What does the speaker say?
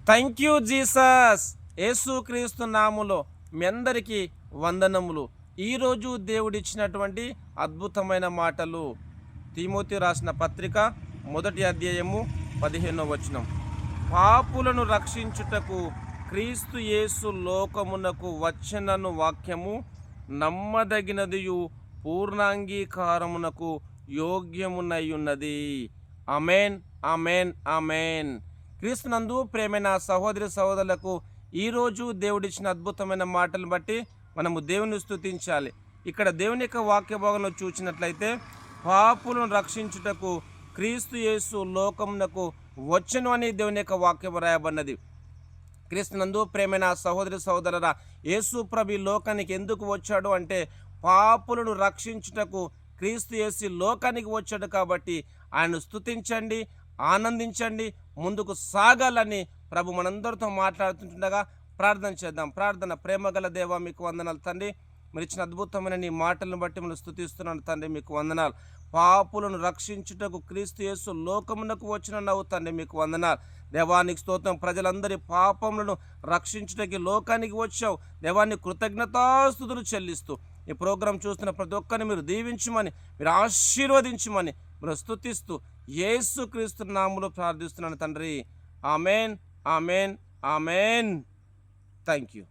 Thank you Jesus. యేసుక్రీస్తు నామములో మీ అందరికీ వందనములు. ఈరోజు దేవుడిచ్చినటువంటి అద్భుతమైన మాటలు తిమోతి రాసిన పత్రిక 1వ అధ్యాయము 15వ వచనం. పాపులను రక్షించుటకు క్రీస్తు యేసు లోకమునకు వచ్చనను వాక్యము నమ్మదగినదియు పూర్ణాంగీకారమునకు యోగ్యమునయ్యున్నది. ఆమేన్, ఆమేన్, ఆమేన్. క్రీస్తునందు ప్రేమైన సహోదరి సహోదరులకు ఈరోజు దేవుడిచ్చిన అద్భుతమైన మాటలు బట్టి మనము దేవుని స్తుతించాలి. ఇక్కడ దేవుని యొక్క వాక్య భాగంలో చూసినట్లయితే పాపులను రక్షించుటకు క్రీస్తు యేసు లోకమునకు వచ్చెను అని దేవుని యొక్క వాక్యం రాయబడినది. క్రీస్తునందు ప్రేమైన సహోదరి సహోదరురా, యేసు ప్రభు లోకానికి ఎందుకు వచ్చాడు అంటే పాపులను రక్షించుటకు క్రీస్తు యేసు లోకానికి వచ్చాడు కాబట్టి ఆయనను స్తుతించండి, ఆనందించండి, ముందుకు సాగాలని ప్రభు మనందరితో మాట్లాడుతుండగా ప్రార్థన చేద్దాం. ప్రార్థన. ప్రేమగల దేవా, మీకు వందనాలు తండ్రి. మీరు ఇచ్చిన అద్భుతమైన నీ మాటలను బట్టి మనం స్తుతిస్తున్నాను తండ్రి, మీకు వందనాలు. పాపులను రక్షించుటకు క్రీస్తు యేసు లోకమునకు వచ్చినవు తండ్రి, మీకు వందనాలు. దేవానికి స్తోత్రం. ప్రజలందరి పాపములను రక్షించుటకి లోకానికి వచ్చావు దేవాన్ని కృతజ్ఞతాస్తుతులు చెల్లిస్తూ ఈ ప్రోగ్రాం చూస్తున్న ప్రతి ఒక్కరిని మీరు దీవించమని, మీరు ఆశీర్వదించమని మీరు స్తుతిస్తూ యేసుక్రీస్తు నామములో ప్రార్థిస్తున్నాను తండ్రి. ఆమేన్, ఆమేన్, ఆమేన్. Thank you.